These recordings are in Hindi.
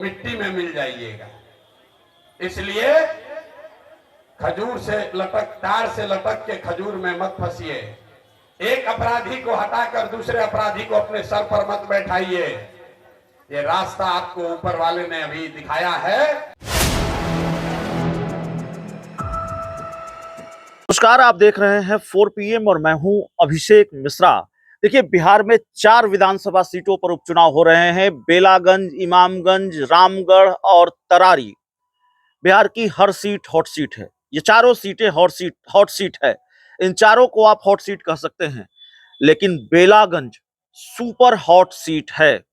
मिट्टी में मिल जाइएगा। इसलिए खजूर से लटक तार से लटक के खजूर में मत फंसिए। एक अपराधी को हटाकर दूसरे अपराधी को अपने सर पर मत बैठाइए। ये रास्ता आपको ऊपर वाले ने अभी दिखाया है। नमस्कार, आप देख रहे हैं 4 PM और मैं हूं अभिषेक मिश्रा। देखिए, बिहार में 4 विधानसभा सीटों पर उपचुनाव हो रहे हैं। बेलागंज, इमामगंज, रामगढ़ और तरारी। बिहार की हर सीट हॉट सीट है। ये चारों सीटें हॉट सीट है। इन चारों को आप हॉट सीट कह सकते हैं। लेकिन बेलागंज सुपर हॉट सीट है।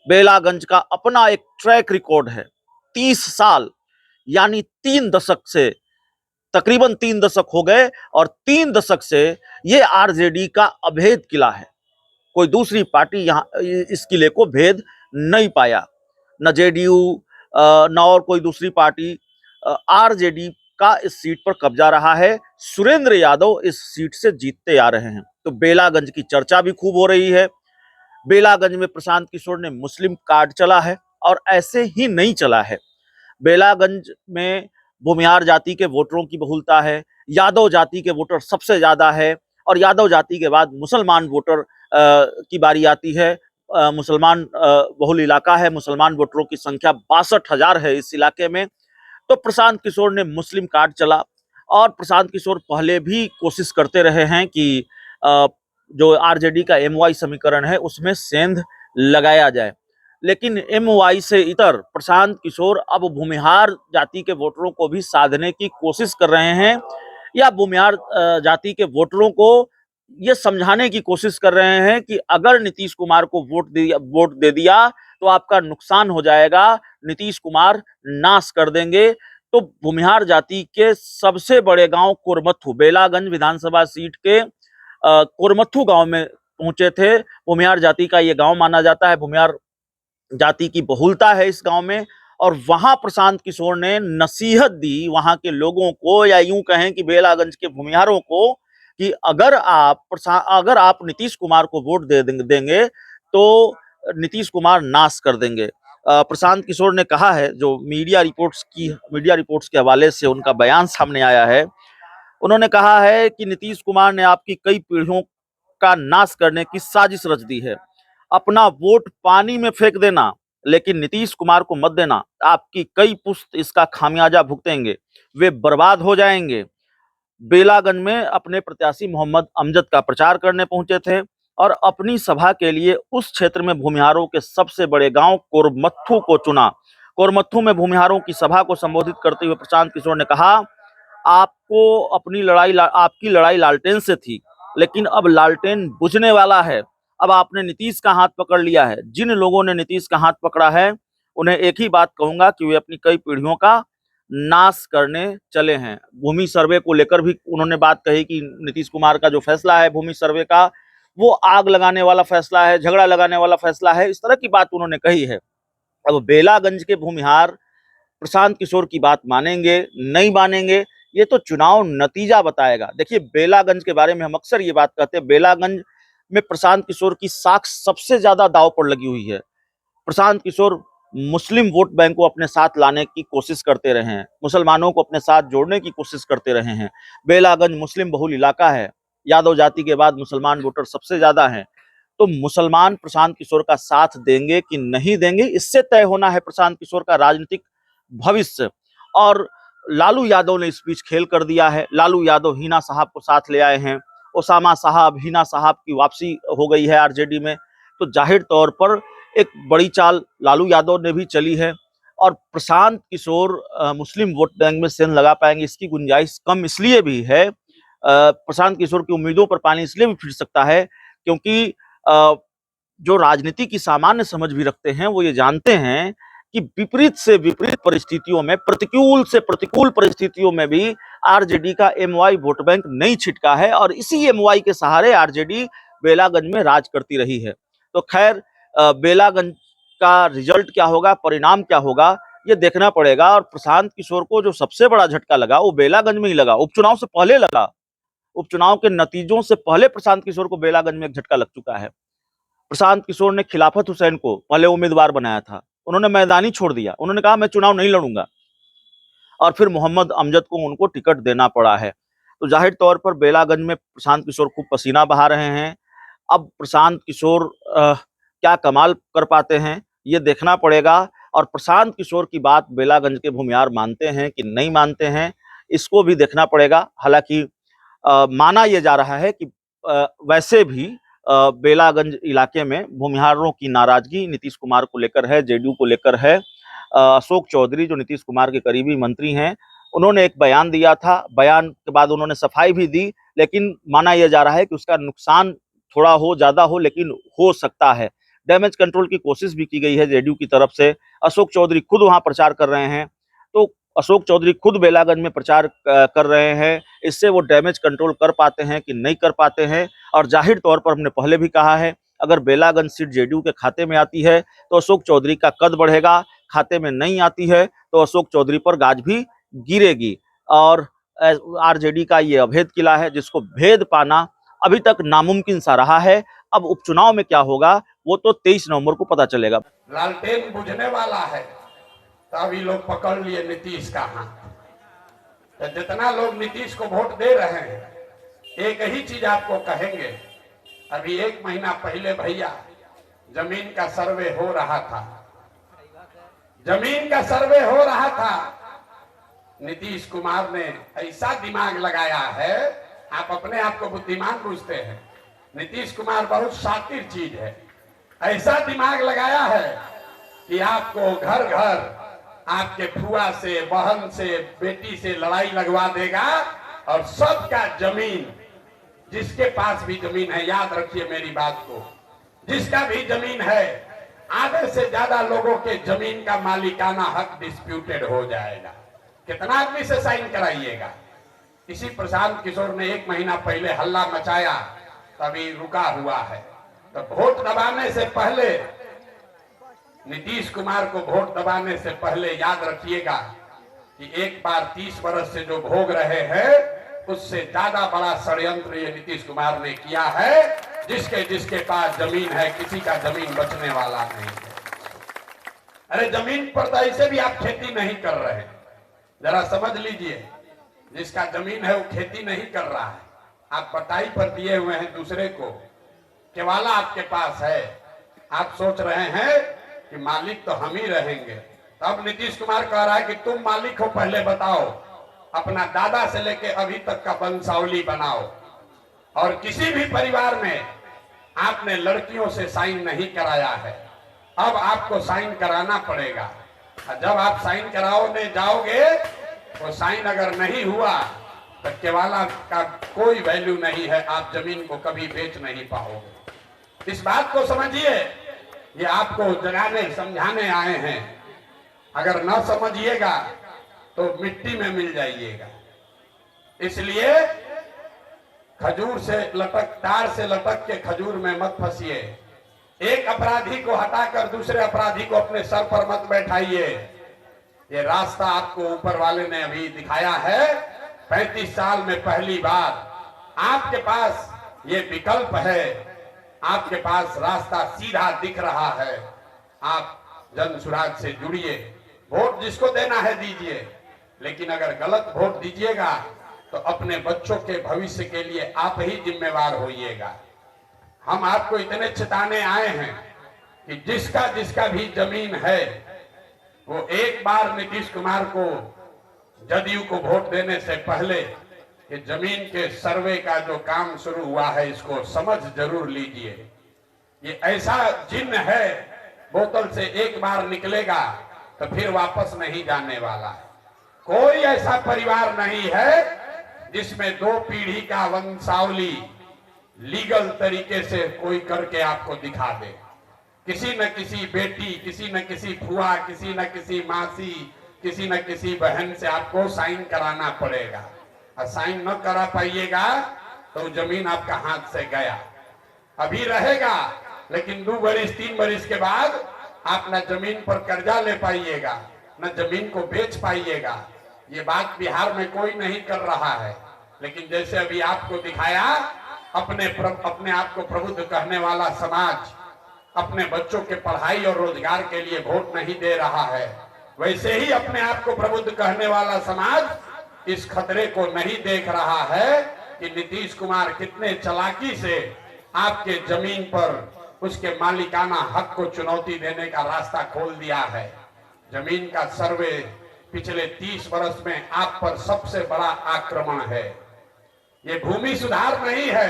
बेलागंज का अपना एक ट्रैक रिकॉर्ड है। 30 साल यानी 3 दशक से, तकरीबन 3 दशक हो गए और 3 दशक से ये आरजेडी का अभेद किला है। कोई दूसरी पार्टी यहां इस किले को भेद नहीं पाया। न जेडीयू न और कोई दूसरी पार्टी। आरजेडी का इस सीट पर कब्जा रहा है। सुरेंद्र यादव इस सीट से जीतते आ रहे हैं। तो बेलागंज की चर्चा भी खूब हो रही है। बेलागंज में प्रशांत किशोर ने मुस्लिम कार्ड चला है और ऐसे ही नहीं चला है। बेलागंज में भूमिहार जाति के वोटरों की बहुलता है। यादव जाति के वोटर सबसे ज्यादा है और यादव जाति के बाद मुसलमान वोटर की बारी आती है। मुसलमान बहुल इलाका है। मुसलमान वोटरों की संख्या 62,000 है इस इलाके में। तो प्रशांत किशोर ने मुस्लिम कार्ड चला और प्रशांत किशोर पहले भी कोशिश करते रहे हैं कि जो आरजेडी का एमवाई समीकरण है उसमें सेंध लगाया जाए। लेकिन एमवाई से इतर प्रशांत किशोर अब भूमिहार जाति के वोटरों को भी साधने की कोशिश कर रहे हैं या भूमिहार जाति के वोटरों को ये समझाने की कोशिश कर रहे हैं कि अगर नीतीश कुमार को वोट दे दिया तो आपका नुकसान हो जाएगा। नीतीश कुमार नाश कर देंगे। तो भूमिहार जाति के सबसे बड़े गांव कोरमथू, बेलागंज विधानसभा सीट के कोरमथू गांव में पहुंचे थे। भूमिहार जाति का ये गांव माना जाता है। भूमिहार जाति की बहुलता है इस गांव में और वहां प्रशांत किशोर ने नसीहत दी वहां के लोगों को, या यूं कहें कि बेलागंज के भूमिहारों को, कि अगर आप नीतीश कुमार को वोट देंगे तो नीतीश कुमार नाश कर देंगे। प्रशांत किशोर ने कहा है, जो मीडिया रिपोर्ट्स के हवाले से उनका बयान सामने आया है, उन्होंने कहा है कि नीतीश कुमार ने आपकी कई पीढ़ियों का नाश करने की साजिश रच दी है। अपना वोट पानी में फेंक देना, लेकिन नीतीश कुमार को मत देना। आपकी कई पुश्त इसका खामियाजा भुगतेंगे। वे बर्बाद हो जाएंगे। बेलागंज में अपने प्रत्याशी मोहम्मद अमजद का प्रचार करने पहुंचे थे और अपनी सभा के लिए उस क्षेत्र में भूमिहारों के सबसे बड़े गांव कोरमथू को चुना। कोरमथू में भूमिहारों की सभा को संबोधित करते हुए प्रशांत किशोर ने कहा, आपकी लड़ाई लालटेन से थी, लेकिन अब लालटेन बुझने वाला है। अब आपने नीतीश का हाथ पकड़ लिया है। जिन लोगों ने नीतीश का हाथ पकड़ा है उन्हें एक ही बात कहूंगा कि वे अपनी कई पीढ़ियों का नाश करने चले हैं। भूमि सर्वे को लेकर भी उन्होंने बात कही कि नीतीश कुमार का जो फैसला है भूमि सर्वे का, वो आग लगाने वाला फैसला है, झगड़ा लगाने वाला फैसला है। इस तरह की बात उन्होंने कही है। अब बेलागंज के भूमिहार प्रशांत किशोर की बात मानेंगे नहीं मानेंगे, ये तो चुनाव नतीजा बताएगा। देखिए, बेलागंज के बारे में हम अक्सर ये बात कहते हैं, बेलागंज में प्रशांत किशोर की साख सबसे ज्यादा दांव पर लगी हुई है। प्रशांत किशोर मुस्लिम वोट बैंक को अपने साथ लाने की कोशिश करते रहे हैं। मुसलमानों को अपने साथ जोड़ने की कोशिश करते रहे हैं। बेलागंज मुस्लिम बहुल इलाका है। यादव जाति के बाद मुसलमान वोटर सबसे ज्यादा हैं। तो मुसलमान प्रशांत किशोर का साथ देंगे कि नहीं देंगे, इससे तय होना है प्रशांत किशोर का राजनीतिक भविष्य। और लालू यादव ने इस बीच खेल कर दिया है। लालू यादव हिना साहब को साथ ले आए हैं। ओसामा साहब, हिना साहब की वापसी हो गई है आरजेडी में। तो जाहिर तौर पर एक बड़ी चाल लालू यादव ने भी चली है और प्रशांत किशोर मुस्लिम वोट बैंक में सेंध लगा पाएंगे इसकी गुंजाइश कम इसलिए भी है। प्रशांत किशोर की उम्मीदों पर पानी इसलिए भी फिर सकता है क्योंकि जो राजनीति की सामान्य समझ भी रखते हैं वो ये जानते हैं कि विपरीत से विपरीत परिस्थितियों में, प्रतिकूल से प्रतिकूल परिस्थितियों में भी आरजेडी का एमवाई वोट बैंक नहीं छिटका है और इसी एमवाई के सहारे आरजेडी बेलागंज में राज करती रही है। तो खैर, बेलागंज का रिजल्ट क्या होगा, परिणाम क्या होगा, ये देखना पड़ेगा। और प्रशांत किशोर को जो सबसे बड़ा झटका लगा वो बेलागंज में ही लगा, उपचुनाव से पहले लगा। उपचुनाव के नतीजों से पहले प्रशांत किशोर को बेलागंज में एक झटका लग चुका है। प्रशांत किशोर ने खिलाफत हुसैन को पहले उम्मीदवार बनाया था। उन्होंने मैदान ही छोड़ दिया। उन्होंने कहा मैं चुनाव नहीं लड़ूंगा, और फिर मोहम्मद अमजद को उनको टिकट देना पड़ा है। तो जाहिर तौर पर बेलागंज में प्रशांत किशोर खूब पसीना बहा रहे हैं। अब प्रशांत किशोर क्या कमाल कर पाते हैं ये देखना पड़ेगा। और प्रशांत किशोर की बात बेलागंज के भूमिहार मानते हैं कि नहीं मानते हैं, इसको भी देखना पड़ेगा। हालांकि माना यह जा रहा है कि वैसे भी बेलागंज इलाके में भूमिहारों की नाराजगी नीतीश कुमार को लेकर है, जेडीयू को लेकर है। अशोक चौधरी जो नीतीश कुमार के करीबी मंत्री हैं, उन्होंने एक बयान दिया था। बयान के बाद उन्होंने सफाई भी दी, लेकिन माना यह जा रहा है कि उसका नुकसान थोड़ा हो, ज्यादा हो, लेकिन हो सकता है। डैमेज कंट्रोल की कोशिश भी की गई है जेडीयू की तरफ से। अशोक चौधरी खुद वहां प्रचार कर रहे हैं, तो अशोक चौधरी खुद बेलागंज में प्रचार कर रहे हैं। इससे वो डैमेज कंट्रोल कर पाते हैं कि नहीं कर पाते हैं। और जाहिर तौर पर हमने पहले भी कहा है, अगर बेलागंज सीट जेडीयू के खाते में आती है तो अशोक चौधरी का कद बढ़ेगा, खाते में नहीं आती है तो अशोक चौधरी पर गाज भी गिरेगी। और आरजेडी का ये अभेद किला है, जिसको भेद पाना अभी तक नामुमकिन सा रहा है। अब उपचुनाव में क्या होगा वो तो 23 नवंबर को पता चलेगा। लालटेन बुझने वाला है, तभी लोग पकड़ लिए नीतीश का हाथ। तो जितना लोग नीतीश को वोट दे रहे हैं, एक ही चीज आपको कहेंगे। अभी 1 महीना पहले भैया जमीन का सर्वे हो रहा था, जमीन का सर्वे हो रहा था। नीतीश कुमार ने ऐसा दिमाग लगाया है, आप अपने आप को बुद्धिमान पूछते हैं, नीतीश कुमार बहुत शातिर चीज है। ऐसा दिमाग लगाया है कि आपको घर घर आपके फुआ से, बहन से, बेटी से लड़ाई लगवा देगा। और सबका जमीन, जिसके पास भी जमीन है, याद रखिए मेरी बात को, जिसका भी जमीन है, आधे से ज्यादा लोगों के जमीन का मालिकाना हक डिस्प्यूटेड हो जाएगा। कितना आदमी से साइन कराइएगा। इसी प्रशांत किशोर ने 1 महीना पहले हल्ला मचाया, तभी रुका हुआ है। तो वोट दबाने से पहले, नीतीश कुमार को वोट दबाने से पहले याद रखिएगा कि एक बार 30 वर्ष से जो भोग रहे हैं, उससे ज्यादा बड़ा षड्यंत्र ये नीतीश कुमार ने किया है। जिसके पास जमीन है, किसी का जमीन बचने वाला नहीं है। अरे जमीन पर तो ऐसे भी आप खेती नहीं कर रहे, जरा समझ लीजिए। जिसका जमीन है वो खेती नहीं कर रहा है, आप बटाई पर दिए हुए हैं दूसरे को। केवाला आपके पास है, आप सोच रहे हैं कि मालिक तो हम ही रहेंगे। तब नीतीश कुमार कह रहा है कि तुम मालिक हो, पहले बताओ, अपना दादा से लेके अभी तक का वंशावली बनाओ। और किसी भी परिवार में आपने लड़कियों से साइन नहीं कराया है, अब आपको साइन कराना पड़ेगा। जब आप साइन कराओगे जाओगे, तो साइन अगर नहीं हुआ तो केवाला का कोई वैल्यू नहीं है, आप जमीन को कभी बेच नहीं पाओगे। इस बात को समझिए, ये आपको जगाने समझाने आए हैं। अगर न समझिएगा तो मिट्टी में मिल जाइएगा। इसलिए खजूर से लटक, तार से लटक के खजूर में मत फंसिए। एक अपराधी को हटाकर दूसरे अपराधी को अपने सर पर मत बैठाइए। ये रास्ता आपको ऊपर वाले ने अभी दिखाया है। 35 साल में पहली बार आपके पास ये विकल्प है, आपके पास रास्ता सीधा दिख रहा है। आप जन सुराज से जुड़िए, वोट जिसको देना है दीजिए, लेकिन अगर गलत वोट दीजिएगा तो अपने बच्चों के भविष्य के लिए आप ही जिम्मेवार होइएगा। हम आपको इतने चेताने आए हैं कि जिसका भी जमीन है, वो एक बार नीतीश कुमार को, जदयू को वोट देने से पहले कि जमीन के सर्वे का जो काम शुरू हुआ है, इसको समझ जरूर लीजिए। ये ऐसा जिन्न है, बोतल से एक बार निकलेगा तो फिर वापस नहीं जाने वाला है। कोई ऐसा परिवार नहीं है जिसमें 2 पीढ़ी का वंशावली लीगल तरीके से कोई करके आपको दिखा दे। किसी न किसी बेटी, किसी न किसी फुआ, किसी न किसी मासी, किसी न किसी बहन से आपको साइन कराना पड़ेगा। और साइन न करा पाइएगा तो जमीन आपका हाथ से गया। अभी रहेगा, लेकिन 2 बरिस 3 बरिस के बाद आप न जमीन पर कर्जा ले पाइएगा, न जमीन को बेच पाइएगा। ये बात बिहार में कोई नहीं कर रहा है, लेकिन जैसे अभी आपको दिखाया, अपने आप को प्रबुद्ध कहने वाला समाज अपने बच्चों के पढ़ाई और रोजगार के लिए वोट नहीं दे रहा है, वैसे ही अपने आप को प्रबुद्ध कहने वाला समाज इस खतरे को नहीं देख रहा है कि नीतीश कुमार कितने चालाकी से आपके जमीन पर उसके मालिकाना हक को चुनौती देने का रास्ता खोल दिया है। जमीन का सर्वे पिछले 30 वर्ष में आप पर सबसे बड़ा आक्रमण है। ये भूमि सुधार नहीं है,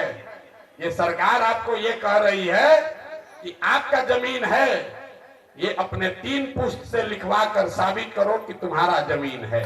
ये सरकार आपको ये कह रही है कि आपका जमीन है, ये अपने 3 पुश्त से लिखवा कर साबित करो कि तुम्हारा जमीन है।